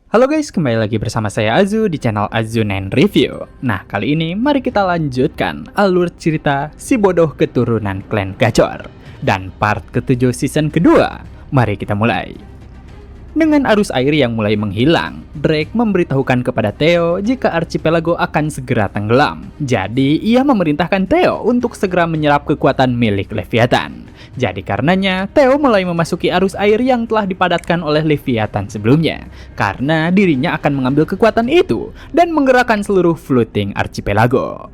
Halo guys, kembali lagi bersama saya Azu di channel Azu9 Review. Nah, kali ini mari kita lanjutkan alur cerita si bodoh keturunan klan Gacor dan part ke-7 season kedua. Mari kita mulai. Dengan arus air yang mulai menghilang, Drake memberitahukan kepada Theo jika archipelago akan segera tenggelam. Jadi, ia memerintahkan Theo untuk segera menyerap kekuatan milik Leviathan. Jadi karenanya, Theo mulai memasuki arus air yang telah dipadatkan oleh Leviathan sebelumnya, karena dirinya akan mengambil kekuatan itu dan menggerakkan seluruh floating archipelago.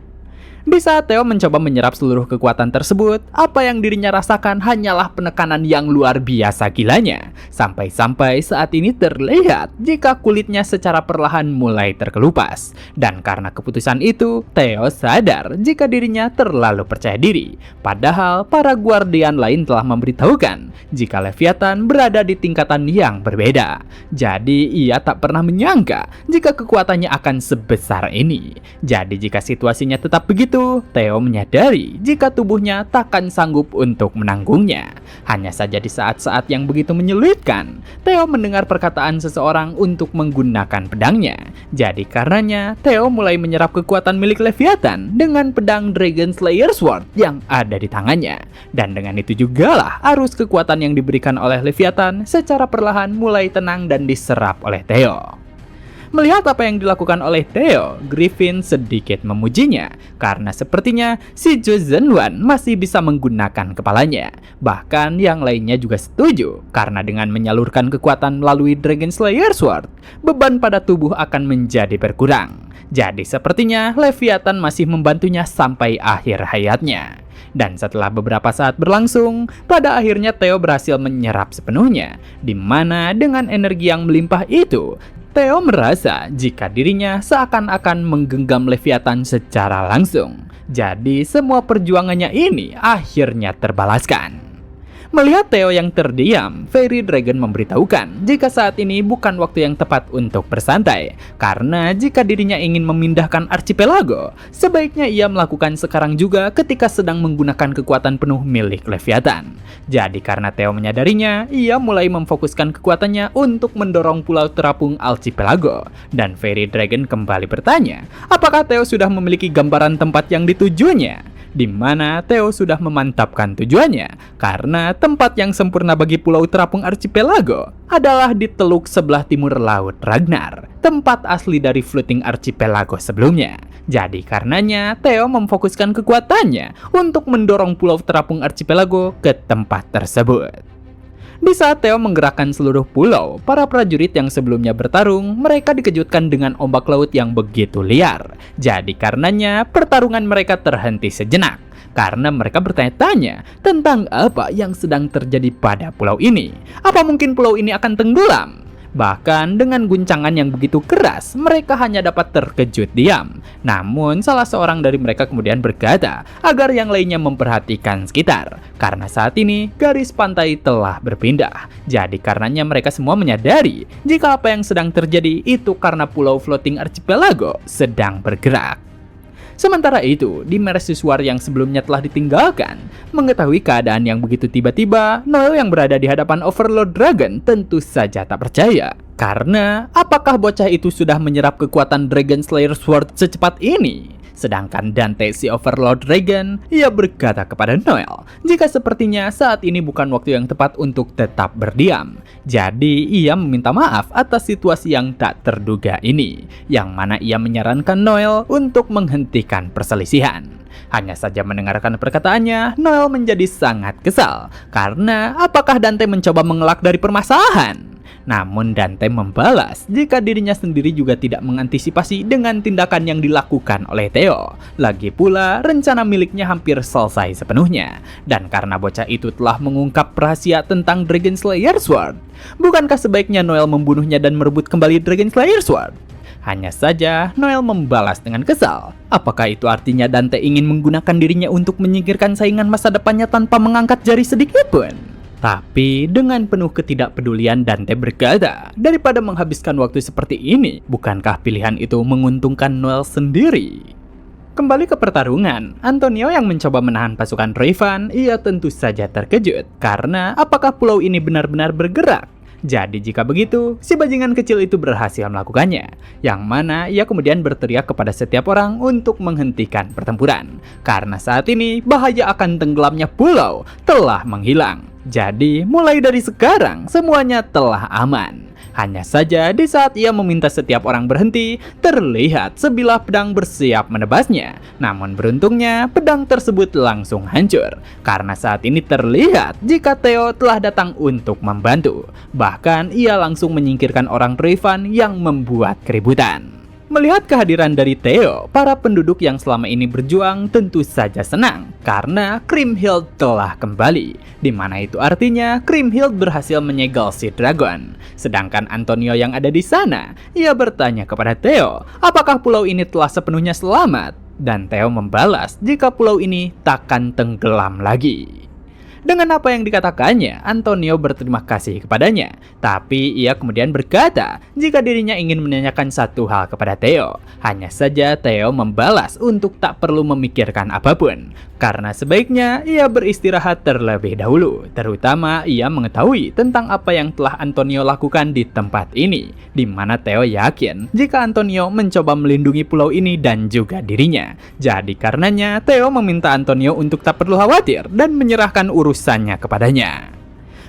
Di saat Theo mencoba menyerap seluruh kekuatan tersebut, apa yang dirinya rasakan hanyalah penekanan yang luar biasa gilanya. Sampai-sampai saat ini terlihat jika kulitnya secara perlahan mulai terkelupas. Dan karena keputusan itu, Theo sadar jika dirinya terlalu percaya diri. Padahal para guardian lain telah memberitahukan jika Leviathan berada di tingkatan yang berbeda. Jadi ia tak pernah menyangka jika kekuatannya akan sebesar ini. Jadi jika situasinya tetap begitu, Theo menyadari jika tubuhnya takkan sanggup untuk menanggungnya. Hanya saja di saat-saat yang begitu menyulitkan, Theo mendengar perkataan seseorang untuk menggunakan pedangnya. Jadi karenanya, Theo mulai menyerap kekuatan milik Leviathan dengan pedang Dragon Slayer Sword yang ada di tangannya. Dan dengan itu jugalah arus kekuatan yang diberikan oleh Leviathan secara perlahan mulai tenang dan diserap oleh Theo. Melihat apa yang dilakukan oleh Theo, Griffin sedikit memujinya karena sepertinya si Chosen One masih bisa menggunakan kepalanya. Bahkan yang lainnya juga setuju karena dengan menyalurkan kekuatan melalui Dragon Slayer Sword, beban pada tubuh akan menjadi berkurang. Jadi sepertinya Leviathan masih membantunya sampai akhir hayatnya. Dan setelah beberapa saat berlangsung, pada akhirnya Theo berhasil menyerap sepenuhnya, di mana dengan energi yang melimpah itu, Theo merasa jika dirinya seakan-akan menggenggam Leviathan secara langsung. Jadi semua perjuangannya ini akhirnya terbalaskan. Melihat Theo yang terdiam, Fairy Dragon memberitahukan jika saat ini bukan waktu yang tepat untuk bersantai. Karena jika dirinya ingin memindahkan archipelago, sebaiknya ia melakukan sekarang juga ketika sedang menggunakan kekuatan penuh milik Leviathan. Jadi karena Theo menyadarinya, ia mulai memfokuskan kekuatannya untuk mendorong pulau terapung archipelago. Dan Fairy Dragon kembali bertanya, apakah Theo sudah memiliki gambaran tempat yang ditujunya? Di mana Theo sudah memantapkan tujuannya, karena tempat yang sempurna bagi pulau terapung archipelago adalah di teluk sebelah timur laut Ragnar, tempat asli dari floating archipelago sebelumnya. Jadi karenanya Theo memfokuskan kekuatannya untuk mendorong pulau terapung archipelago ke tempat tersebut. Di saat Theo menggerakkan seluruh pulau, para prajurit yang sebelumnya bertarung, mereka dikejutkan dengan ombak laut yang begitu liar. Jadi karenanya, pertarungan mereka terhenti sejenak. Karena mereka bertanya-tanya tentang apa yang sedang terjadi pada pulau ini. Apa mungkin pulau ini akan tenggelam? Bahkan dengan guncangan yang begitu keras, mereka hanya dapat terkejut diam. Namun salah seorang dari mereka kemudian berkata agar yang lainnya memperhatikan sekitar. Karena saat ini garis pantai telah berpindah. Jadi karenanya mereka semua menyadari jika apa yang sedang terjadi itu karena pulau floating archipelago sedang bergerak. Sementara itu, di Mercyswar yang sebelumnya telah ditinggalkan, mengetahui keadaan yang begitu tiba-tiba, Noel yang berada di hadapan Overlord Dragon tentu saja tak percaya. Karena, apakah bocah itu sudah menyerap kekuatan Dragon Slayer Sword secepat ini? Sedangkan Dante si Overlord Dragon, ia berkata kepada Noel, jika sepertinya saat ini bukan waktu yang tepat untuk tetap berdiam. Jadi ia meminta maaf atas situasi yang tak terduga ini, yang mana ia menyarankan Noel untuk menghentikan perselisihan. Hanya saja mendengarkan perkataannya, Noel menjadi sangat kesal, karena apakah Dante mencoba mengelak dari permasalahan? Namun Dante membalas jika dirinya sendiri juga tidak mengantisipasi dengan tindakan yang dilakukan oleh Theo. Lagi pula, rencana miliknya hampir selesai sepenuhnya. Dan karena bocah itu telah mengungkap rahasia tentang Dragon Slayer Sword, bukankah sebaiknya Noel membunuhnya dan merebut kembali Dragon Slayer Sword? Hanya saja, Noel membalas dengan kesal. Apakah itu artinya Dante ingin menggunakan dirinya untuk menyingkirkan saingan masa depannya tanpa mengangkat jari sedikit pun? Tapi dengan penuh ketidakpedulian Dante berkata, daripada menghabiskan waktu seperti ini, bukankah pilihan itu menguntungkan Noel sendiri? Kembali ke pertarungan, Antonio yang mencoba menahan pasukan Rayvan, ia tentu saja terkejut. Karena apakah pulau ini benar-benar bergerak? Jadi jika begitu, si bajingan kecil itu berhasil melakukannya, yang mana ia kemudian berteriak kepada setiap orang untuk menghentikan pertempuran. Karena saat ini bahaya akan tenggelamnya pulau telah menghilang. Jadi mulai dari sekarang semuanya telah aman. Hanya saja di saat ia meminta setiap orang berhenti, terlihat sebilah pedang bersiap menebasnya. Namun beruntungnya pedang tersebut langsung hancur, karena saat ini terlihat jika Theo telah datang untuk membantu. Bahkan ia langsung menyingkirkan orang Rayvan yang membuat keributan. Melihat kehadiran dari Theo, para penduduk yang selama ini berjuang tentu saja senang karena Kriemhild telah kembali, di mana itu artinya Kriemhild berhasil menyegel si dragon. Sedangkan Antonio yang ada di sana, ia bertanya kepada Theo, apakah pulau ini telah sepenuhnya selamat? Dan Theo membalas jika pulau ini takkan tenggelam lagi. Dengan apa yang dikatakannya, Antonio berterima kasih kepadanya. Tapi ia kemudian berkata jika dirinya ingin menanyakan satu hal kepada Theo. Hanya saja Theo membalas untuk tak perlu memikirkan apapun, karena sebaiknya ia beristirahat terlebih dahulu. Terutama ia mengetahui tentang apa yang telah Antonio lakukan di tempat ini, di mana Theo yakin jika Antonio mencoba melindungi pulau ini dan juga dirinya. Jadi karenanya Theo meminta Antonio untuk tak perlu khawatir dan menyerahkan urusannya kepadanya.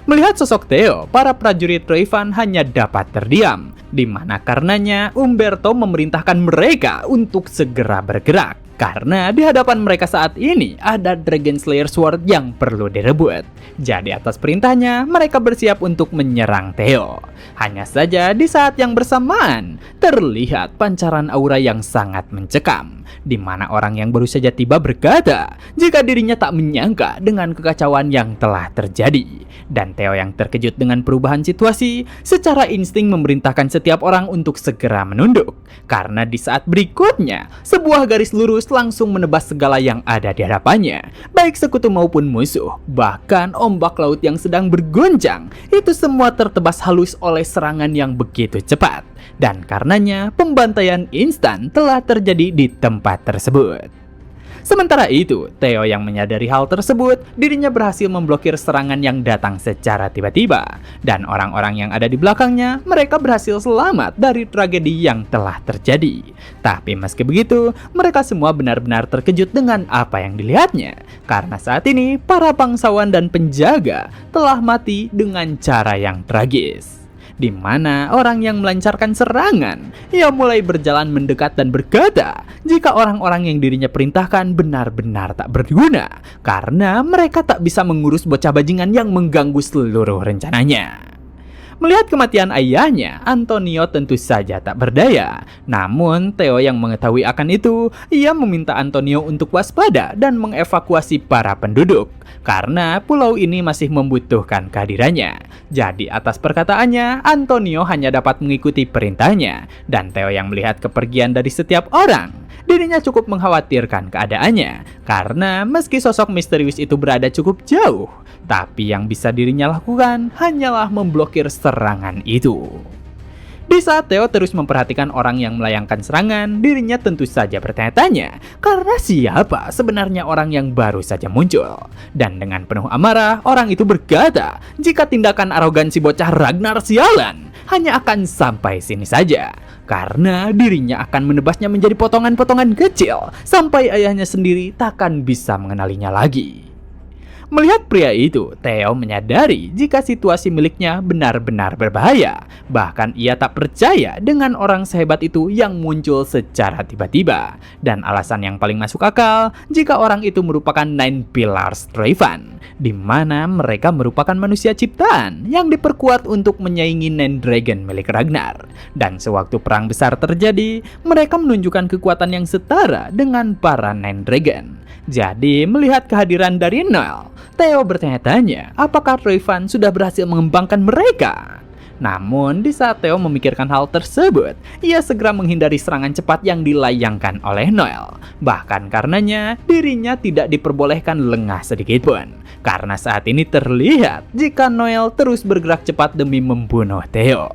Melihat sosok Theo, para prajurit Rayvan hanya dapat terdiam, di mana karenanya Umberto memerintahkan mereka untuk segera bergerak. Karena di hadapan mereka saat ini ada Dragon Slayer Sword yang perlu direbut. Jadi atas perintahnya mereka bersiap untuk menyerang Theo. Hanya saja di saat yang bersamaan terlihat pancaran aura yang sangat mencekam, di mana orang yang baru saja tiba berkata jika dirinya tak menyangka dengan kekacauan yang telah terjadi. Dan Theo yang terkejut dengan perubahan situasi secara insting memerintahkan setiap orang untuk segera menunduk. Karena di saat berikutnya sebuah garis lurus langsung menebas segala yang ada di hadapannya, baik sekutu maupun musuh. Bahkan ombak laut yang sedang bergoncang, itu semua tertebas halus oleh serangan yang begitu cepat. Dan karenanya pembantaian instan telah terjadi di tempat tersebut. Sementara itu, Theo yang menyadari hal tersebut, dirinya berhasil memblokir serangan yang datang secara tiba-tiba. Dan orang-orang yang ada di belakangnya, mereka berhasil selamat dari tragedi yang telah terjadi. Tapi meski begitu, mereka semua benar-benar terkejut dengan apa yang dilihatnya. Karena saat ini, para bangsawan dan penjaga telah mati dengan cara yang tragis. Di mana orang yang melancarkan serangan, ia mulai berjalan mendekat dan berkata jika orang-orang yang dirinya perintahkan benar-benar tak berguna, karena mereka tak bisa mengurus bocah bajingan yang mengganggu seluruh rencananya. Melihat kematian ayahnya, Antonio tentu saja tak berdaya. Namun Theo yang mengetahui akan itu, ia meminta Antonio untuk waspada dan mengevakuasi para penduduk, karena pulau ini masih membutuhkan kehadirannya. Jadi atas perkataannya, Antonio hanya dapat mengikuti perintahnya. Dan Theo yang melihat kepergian dari setiap orang, dirinya cukup mengkhawatirkan keadaannya. Karena meski sosok misterius itu berada cukup jauh, tapi yang bisa dirinya lakukan hanyalah memblokir serangan itu. Di saat Theo terus memperhatikan orang yang melayangkan serangan, dirinya tentu saja bertanya-tanya, karena siapa sebenarnya orang yang baru saja muncul? Dan dengan penuh amarah, orang itu berkata, jika tindakan arogansi bocah Ragnar sialan hanya akan sampai sini saja, karena dirinya akan menebasnya menjadi potongan-potongan kecil, sampai ayahnya sendiri takkan bisa mengenalinya lagi. Melihat pria itu, Theo menyadari jika situasi miliknya benar-benar berbahaya. Bahkan ia tak percaya dengan orang sehebat itu yang muncul secara tiba-tiba. Dan alasan yang paling masuk akal jika orang itu merupakan Nine Pillars Rayvan, di mana mereka merupakan manusia ciptaan yang diperkuat untuk menyaingi Nine Dragon milik Ragnar. Dan sewaktu perang besar terjadi, mereka menunjukkan kekuatan yang setara dengan para Nine Dragon. Jadi melihat kehadiran dari Noel, Theo bertanya-tanya apakah Rayvan sudah berhasil mengembangkan mereka. Namun di saat Theo memikirkan hal tersebut, ia segera menghindari serangan cepat yang dilayangkan oleh Noel. Bahkan karenanya dirinya tidak diperbolehkan lengah sedikitpun, karena saat ini terlihat jika Noel terus bergerak cepat demi membunuh Theo.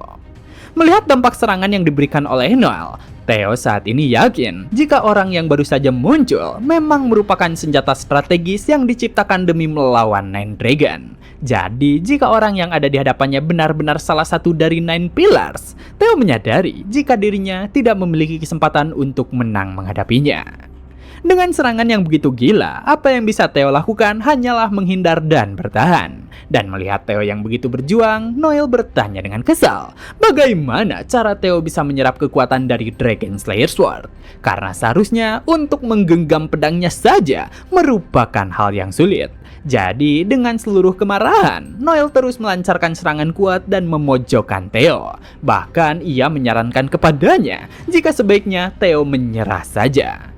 Melihat dampak serangan yang diberikan oleh Noel, Theo saat ini yakin jika orang yang baru saja muncul memang merupakan senjata strategis yang diciptakan demi melawan Nine Dragon. Jadi, jika orang yang ada di hadapannya benar-benar salah satu dari Nine Pillars, Theo menyadari jika dirinya tidak memiliki kesempatan untuk menang menghadapinya. Dengan serangan yang begitu gila, apa yang bisa Theo lakukan hanyalah menghindar dan bertahan. Dan melihat Theo yang begitu berjuang, Noel bertanya dengan kesal, bagaimana cara Theo bisa menyerap kekuatan dari Dragon Slayer Sword? Karena seharusnya untuk menggenggam pedangnya saja merupakan hal yang sulit. Jadi, dengan seluruh kemarahan, Noel terus melancarkan serangan kuat dan memojokkan Theo. Bahkan, ia menyarankan kepadanya jika sebaiknya Theo menyerah saja.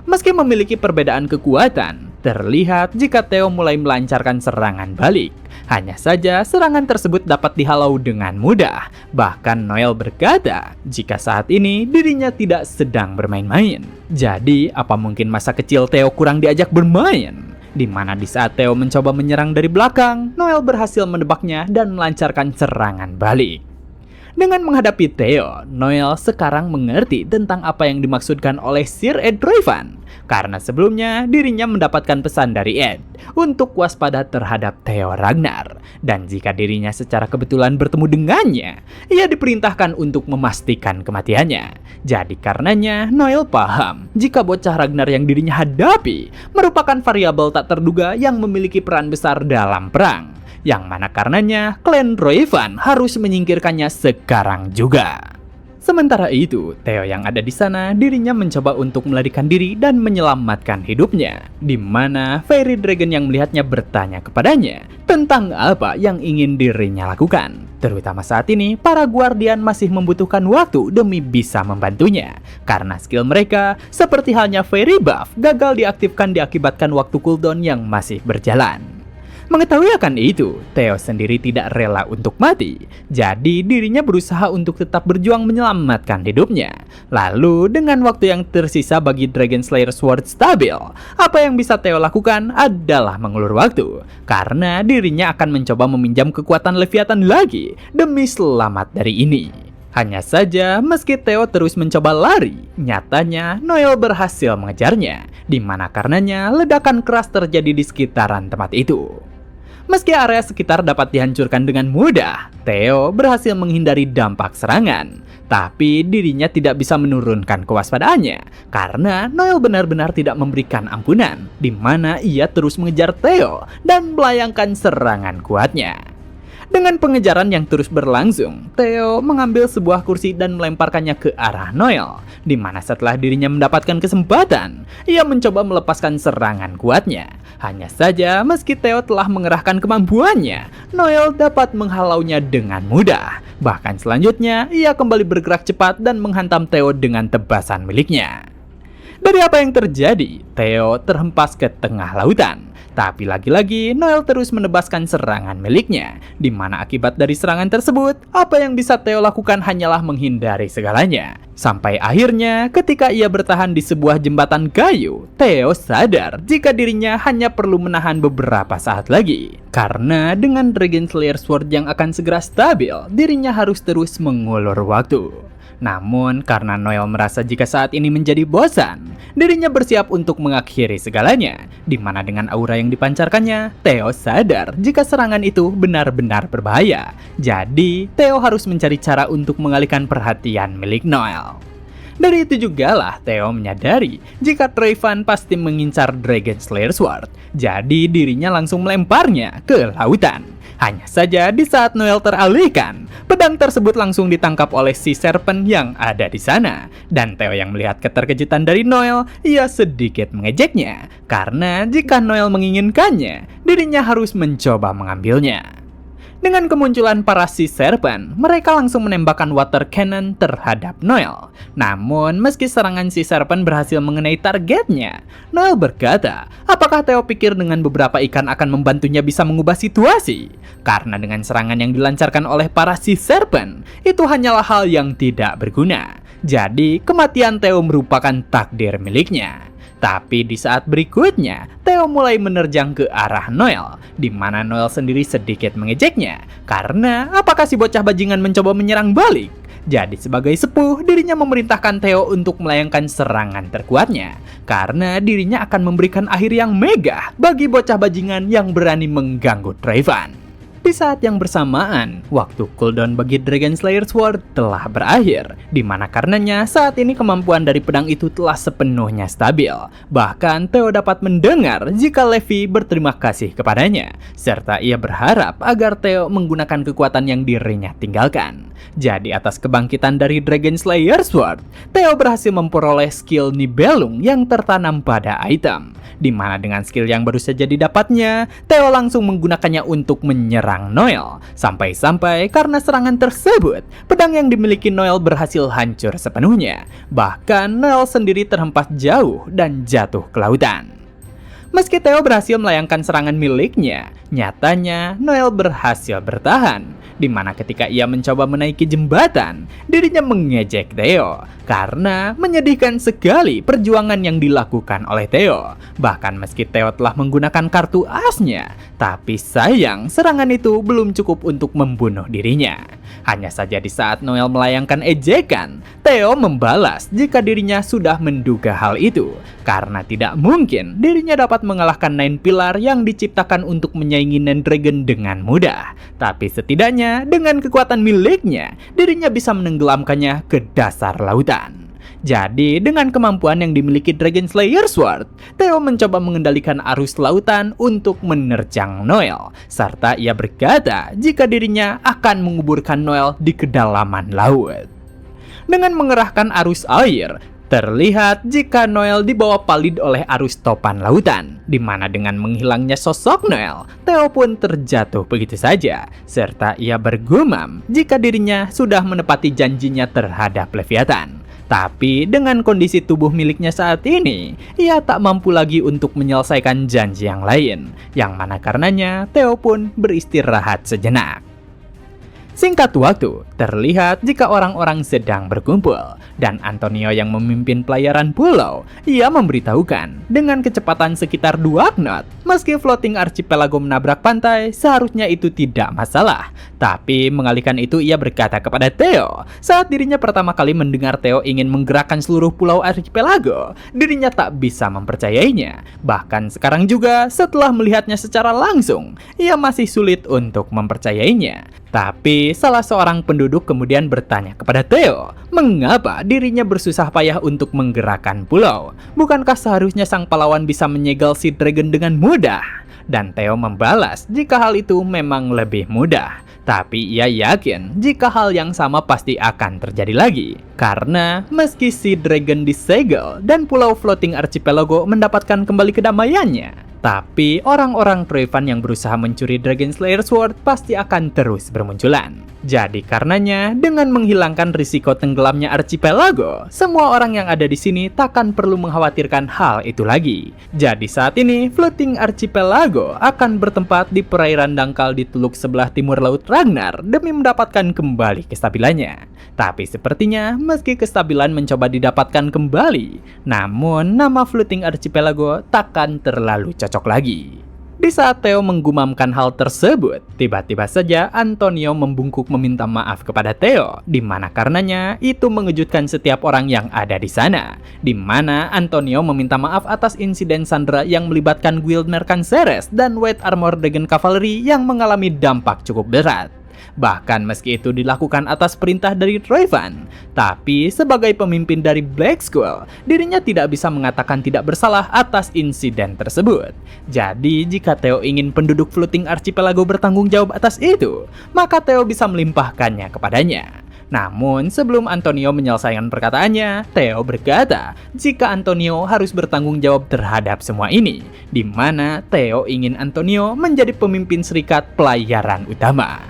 Meski memiliki perbedaan kekuatan, terlihat jika Theo mulai melancarkan serangan balik. Hanya saja, serangan tersebut dapat dihalau dengan mudah. Bahkan Noel berkata, jika saat ini dirinya tidak sedang bermain-main. Jadi, apa mungkin masa kecil Theo kurang diajak bermain? Di mana di saat Theo mencoba menyerang dari belakang, Noel berhasil menebaknya dan melancarkan serangan balik. Dengan menghadapi Theo, Noel sekarang mengerti tentang apa yang dimaksudkan oleh Sir Ed Trevan. Karena sebelumnya dirinya mendapatkan pesan dari Ed untuk waspada terhadap Theo Ragnar. Dan jika dirinya secara kebetulan bertemu dengannya, ia diperintahkan untuk memastikan kematiannya. Jadi karenanya Noel paham jika bocah Ragnar yang dirinya hadapi merupakan variabel tak terduga yang memiliki peran besar dalam perang. Yang mana karenanya klan Trevan harus menyingkirkannya sekarang juga. Sementara itu, Theo yang ada di sana dirinya mencoba untuk melarikan diri dan menyelamatkan hidupnya. Di mana Fairy Dragon yang melihatnya bertanya kepadanya tentang apa yang ingin dirinya lakukan. Terutama saat ini, para Guardian masih membutuhkan waktu demi bisa membantunya. Karena skill mereka, seperti halnya Fairy Buff, gagal diaktifkan diakibatkan waktu cooldown yang masih berjalan. Mengetahui akan itu, Theo sendiri tidak rela untuk mati. Jadi dirinya berusaha untuk tetap berjuang menyelamatkan hidupnya. Lalu dengan waktu yang tersisa bagi Dragon Slayer Sword stabil, apa yang bisa Theo lakukan adalah mengulur waktu. Karena dirinya akan mencoba meminjam kekuatan Leviathan lagi demi selamat dari ini. Hanya saja, meski Theo terus mencoba lari, nyatanya Noel berhasil mengejarnya. Di mana karenanya ledakan keras terjadi di sekitaran tempat itu. Meski area sekitar dapat dihancurkan dengan mudah, Theo berhasil menghindari dampak serangan. Tapi dirinya tidak bisa menurunkan kewaspadaannya karena Noel benar-benar tidak memberikan ampunan, di mana ia terus mengejar Theo dan melayangkan serangan kuatnya. Dengan pengejaran yang terus berlangsung, Theo mengambil sebuah kursi dan melemparkannya ke arah Noel. Di mana setelah dirinya mendapatkan kesempatan, ia mencoba melepaskan serangan kuatnya. Hanya saja, meski Theo telah mengerahkan kemampuannya, Noel dapat menghalaunya dengan mudah. Bahkan selanjutnya, ia kembali bergerak cepat dan menghantam Theo dengan tebasan miliknya. Dari apa yang terjadi, Theo terhempas ke tengah lautan. Tapi lagi-lagi Noel terus menebaskan serangan miliknya, di mana akibat dari serangan tersebut, apa yang bisa Theo lakukan hanyalah menghindari segalanya. Sampai akhirnya ketika ia bertahan di sebuah jembatan kayu, Theo sadar jika dirinya hanya perlu menahan beberapa saat lagi. Karena dengan Dragon Slayer Sword yang akan segera stabil, dirinya harus terus mengulur waktu. Namun karena Noel merasa jika saat ini menjadi bosan, dirinya bersiap untuk mengakhiri segalanya. Di mana dengan aura yang dipancarkannya, Theo sadar jika serangan itu benar-benar berbahaya. Jadi, Theo harus mencari cara untuk mengalihkan perhatian milik Noel. Dari itu juga lah Theo menyadari jika Trevan pasti mengincar Dragon Slayer Sword. Jadi dirinya langsung melemparnya ke lautan. Hanya saja di saat Noel teralihkan, pedang tersebut langsung ditangkap oleh si Serpent yang ada di sana. Dan Theo yang melihat keterkejutan dari Noel, ia sedikit mengejeknya. Karena jika Noel menginginkannya, dirinya harus mencoba mengambilnya. Dengan kemunculan para si Serpent, mereka langsung menembakkan water cannon terhadap Noel. Namun, meski serangan si Serpent berhasil mengenai targetnya, Noel berkata, apakah Theo pikir dengan beberapa ikan akan membantunya bisa mengubah situasi? Karena dengan serangan yang dilancarkan oleh para si Serpent, itu hanyalah hal yang tidak berguna. Jadi, kematian Theo merupakan takdir miliknya. Tapi di saat berikutnya, Theo mulai menerjang ke arah Noel, di mana Noel sendiri sedikit mengejeknya. Karena apakah si bocah bajingan mencoba menyerang balik? Jadi sebagai sepuh, dirinya memerintahkan Theo untuk melayangkan serangan terkuatnya, karena dirinya akan memberikan akhir yang megah bagi bocah bajingan yang berani mengganggu Treven. Di saat yang bersamaan, waktu cooldown bagi Dragon Slayer Sword telah berakhir, di mana karenanya saat ini kemampuan dari pedang itu telah sepenuhnya stabil. Bahkan Theo dapat mendengar jika Levi berterima kasih kepadanya, serta ia berharap agar Theo menggunakan kekuatan yang dirinya tinggalkan. Jadi atas kebangkitan dari Dragon Slayer Sword, Theo berhasil memperoleh skill Nibelung yang tertanam pada item, di mana dengan skill yang baru saja didapatnya, Theo langsung menggunakannya untuk menyerang Noel. Sampai-sampai karena serangan tersebut, pedang yang dimiliki Noel berhasil hancur sepenuhnya. Bahkan Noel sendiri terhempas jauh dan jatuh ke lautan. Meski Theo berhasil melayangkan serangan miliknya, nyatanya Noel berhasil bertahan, di mana ketika ia mencoba menaiki jembatan, dirinya mengejek Theo, karena menyedihkan sekali perjuangan yang dilakukan oleh Theo. Bahkan meski Theo telah menggunakan kartu asnya, tapi sayang serangan itu belum cukup untuk membunuh dirinya. Hanya saja di saat Noel melayangkan ejekan, Theo membalas jika dirinya sudah menduga hal itu, karena tidak mungkin dirinya dapat mengalahkan Nine Pillar yang diciptakan untuk menyaingi Nine Dragon dengan mudah. Tapi setidaknya dengan kekuatan miliknya, dirinya bisa menenggelamkannya ke dasar lautan. Jadi dengan kemampuan yang dimiliki Dragon Slayer Sword, Theo mencoba mengendalikan arus lautan untuk menerjang Noel, serta ia berkata jika dirinya akan menguburkan Noel di kedalaman laut. Dengan mengerahkan arus air, terlihat jika Noel dibawa palid oleh arus topan lautan, di mana dengan menghilangnya sosok Noel, Theo pun terjatuh begitu saja, serta ia bergumam jika dirinya sudah menepati janjinya terhadap Leviathan. Tapi dengan kondisi tubuh miliknya saat ini, ia tak mampu lagi untuk menyelesaikan janji yang lain, yang mana karenanya Theo pun beristirahat sejenak. Singkat waktu, terlihat jika orang-orang sedang berkumpul, dan Antonio yang memimpin pelayaran pulau, ia memberitahukan dengan kecepatan sekitar 2 knot, meski floating archipelago menabrak pantai, seharusnya itu tidak masalah. Tapi mengalihkan itu ia berkata kepada Theo, saat dirinya pertama kali mendengar Theo ingin menggerakkan seluruh pulau archipelago, dirinya tak bisa mempercayainya. Bahkan sekarang juga setelah melihatnya secara langsung, ia masih sulit untuk mempercayainya. Tapi salah seorang penduduk kemudian bertanya kepada Theo, mengapa dirinya bersusah payah untuk menggerakkan pulau? Bukankah seharusnya sang pahlawan bisa menyegel si dragon dengan mudah? Dan Theo membalas jika hal itu memang lebih mudah. Tapi ia yakin jika hal yang sama pasti akan terjadi lagi. Karena meski si dragon disegel dan pulau floating archipelago mendapatkan kembali kedamaiannya, tapi orang-orang Treven yang berusaha mencuri Dragon Slayer Sword pasti akan terus bermunculan. Jadi karenanya, dengan menghilangkan risiko tenggelamnya archipelago, semua orang yang ada di sini takkan perlu mengkhawatirkan hal itu lagi. Jadi saat ini, floating archipelago akan bertempat di perairan dangkal di teluk sebelah timur Laut Ragnar demi mendapatkan kembali kestabilannya. Tapi sepertinya, meski kestabilan mencoba didapatkan kembali, namun nama floating archipelago takkan terlalu cocok lagi. Di saat Theo menggumamkan hal tersebut, tiba-tiba saja Antonio membungkuk meminta maaf kepada Theo, di mana karenanya itu mengejutkan setiap orang yang ada di sana. Di mana Antonio meminta maaf atas insiden Sandra yang melibatkan Guild Mercanceres dan White Armor Dragon Cavalry yang mengalami dampak cukup berat. Bahkan meski itu dilakukan atas perintah dari Treven, tapi sebagai pemimpin dari Black Skull, dirinya tidak bisa mengatakan tidak bersalah atas insiden tersebut. Jadi jika Theo ingin penduduk floating archipelago bertanggung jawab atas itu, maka Theo bisa melimpahkannya kepadanya. Namun sebelum Antonio menyelesaikan perkataannya, Theo berkata jika Antonio harus bertanggung jawab terhadap semua ini, di mana Theo ingin Antonio menjadi pemimpin serikat pelayaran utama.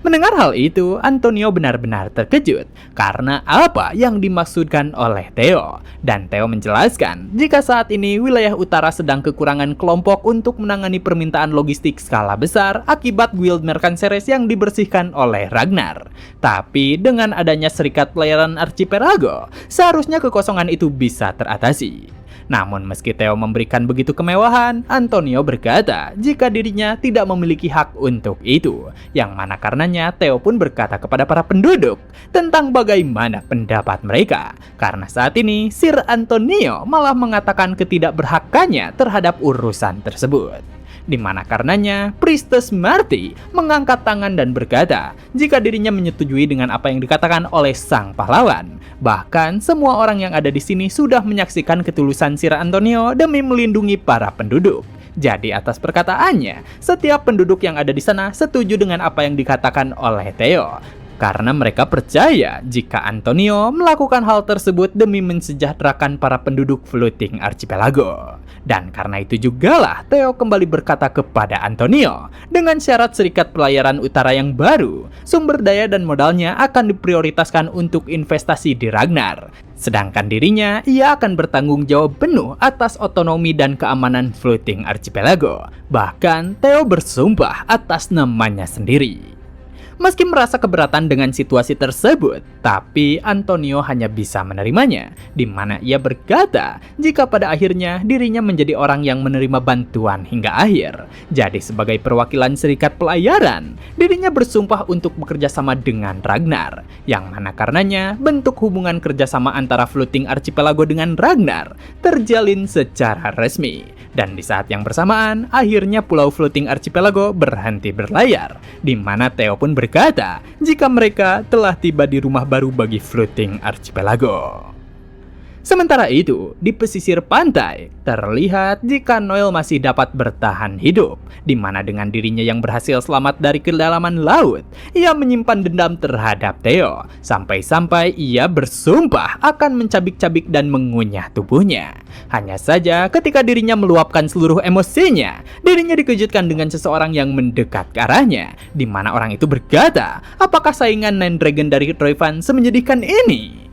Mendengar hal itu, Antonio benar-benar terkejut karena apa yang dimaksudkan oleh Theo. Dan Theo menjelaskan jika saat ini wilayah utara sedang kekurangan kelompok untuk menangani permintaan logistik skala besar akibat Guild Mercanceres yang dibersihkan oleh Ragnar. Tapi dengan adanya serikat pelayaran archipelago, seharusnya kekosongan itu bisa teratasi. Namun meski Theo memberikan begitu kemewahan, Antonio berkata jika dirinya tidak memiliki hak untuk itu. Yang mana karenanya Theo pun berkata kepada para penduduk tentang bagaimana pendapat mereka. Karena saat ini Sir Antonio malah mengatakan ketidakberhakannya terhadap urusan tersebut. Di mana karenanya Priestess Marty mengangkat tangan dan berkata jika dirinya menyetujui dengan apa yang dikatakan oleh sang pahlawan. Bahkan semua orang yang ada di sini sudah menyaksikan ketulusan Sir Antonio demi melindungi para penduduk. Jadi atas perkataannya, setiap penduduk yang ada di sana setuju dengan apa yang dikatakan oleh Theo. Karena mereka percaya jika Antonio melakukan hal tersebut demi mensejahterakan para penduduk Floating Archipelago. Dan karena itu jugalah Theo kembali berkata kepada Antonio, dengan syarat Serikat Pelayaran Utara yang baru, sumber daya dan modalnya akan diprioritaskan untuk investasi di Ragnar. Sedangkan dirinya, ia akan bertanggung jawab penuh atas otonomi dan keamanan Floating Archipelago. Bahkan Theo bersumpah atas namanya sendiri. Meski merasa keberatan dengan situasi tersebut, tapi Antonio hanya bisa menerimanya, di mana ia berkata jika pada akhirnya dirinya menjadi orang yang menerima bantuan hingga akhir. Jadi sebagai perwakilan Serikat Pelayaran, dirinya bersumpah untuk bekerja sama dengan Ragnar, yang mana karenanya bentuk hubungan kerjasama antara Floating Archipelago dengan Ragnar terjalin secara resmi. Dan di saat yang bersamaan, akhirnya Pulau Floating Archipelago berhenti berlayar, di mana Theo pun berkata jika mereka telah tiba di rumah baru bagi Floating Archipelago. Sementara itu, di pesisir pantai, terlihat jika Noel masih dapat bertahan hidup, di mana dengan dirinya yang berhasil selamat dari kedalaman laut, ia menyimpan dendam terhadap Theo, sampai-sampai ia bersumpah akan mencabik-cabik dan mengunyah tubuhnya. Hanya saja ketika dirinya meluapkan seluruh emosinya, dirinya dikejutkan dengan seseorang yang mendekat ke arahnya, di mana orang itu berkata, apakah saingan Nine Dragon dari Troyfan semenyedihkan ini?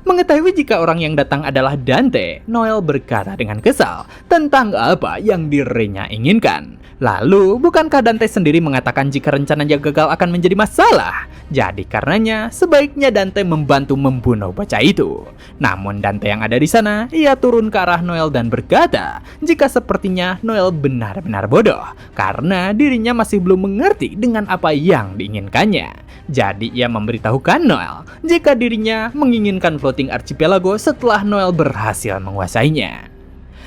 Mengetahui jika orang yang datang adalah Dante, Noel berkata dengan kesal tentang apa yang dirinya inginkan. Lalu, bukankah Dante sendiri mengatakan jika rencananya gagal akan menjadi masalah? Jadi karenanya, sebaiknya Dante membantu membunuh bocah itu. Namun Dante yang ada di sana, ia turun ke arah Noel dan berkata jika sepertinya Noel benar-benar bodoh, karena dirinya masih belum mengerti dengan apa yang diinginkannya. Jadi ia memberitahukan Noel jika dirinya menginginkan Floating Archipelago setelah Noel berhasil menguasainya.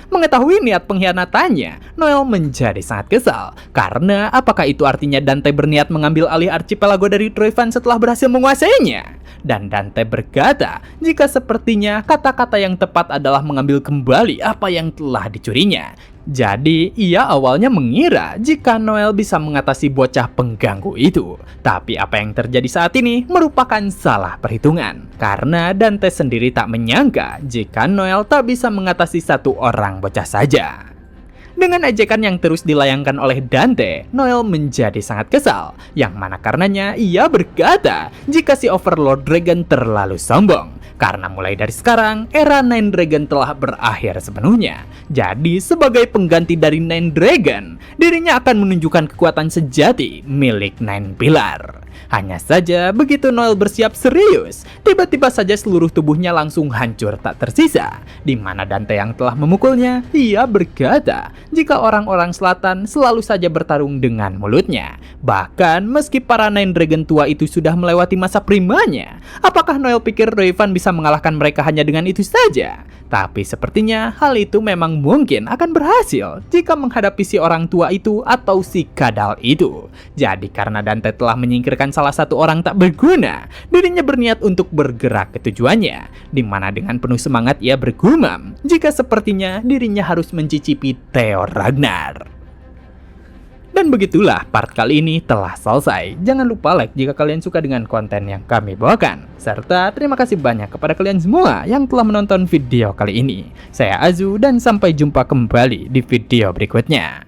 Mengetahui niat pengkhianatannya, Noel menjadi sangat kesal. Karena apakah itu artinya Dante berniat mengambil alih Archipelago dari Troyfan setelah berhasil menguasainya? Dan Dante berkata jika sepertinya kata-kata yang tepat adalah mengambil kembali apa yang telah dicurinya. Jadi, ia awalnya mengira jika Noel bisa mengatasi bocah pengganggu itu. Tapi apa yang terjadi saat ini merupakan salah perhitungan. Karena Dante sendiri tak menyangka jika Noel tak bisa mengatasi satu orang bocah saja. Dengan ejekan yang terus dilayangkan oleh Dante, Noel menjadi sangat kesal. Yang mana karenanya ia berkata jika si Overlord Dragon terlalu sombong. Karena mulai dari sekarang, era Nine Dragon telah berakhir sepenuhnya. Jadi sebagai pengganti dari Nine Dragon, dirinya akan menunjukkan kekuatan sejati milik Nine Pillar. Hanya saja begitu Noel bersiap serius, tiba-tiba saja seluruh tubuhnya langsung hancur tak tersisa. Di mana Dante yang telah memukulnya, ia berkata jika orang-orang selatan selalu saja bertarung dengan mulutnya. Bahkan meski para Nine Dragon tua itu sudah melewati masa primanya, apakah Noel pikir Troyfan bisa mengalahkan mereka hanya dengan itu saja? Tapi sepertinya hal itu memang mungkin akan berhasil jika menghadapi si orang tua itu atau si kadal itu. Jadi karena Dante telah menyingkirkan salah satu orang tak berguna, dirinya berniat untuk bergerak ke tujuannya. Di mana dengan penuh semangat ia bergumam jika sepertinya dirinya harus mencicipi Theo Ragnar. Dan begitulah part kali ini telah selesai. Jangan lupa like jika kalian suka dengan konten yang kami bawakan. Serta terima kasih banyak kepada kalian semua yang telah menonton video kali ini. Saya Azu dan sampai jumpa kembali di video berikutnya.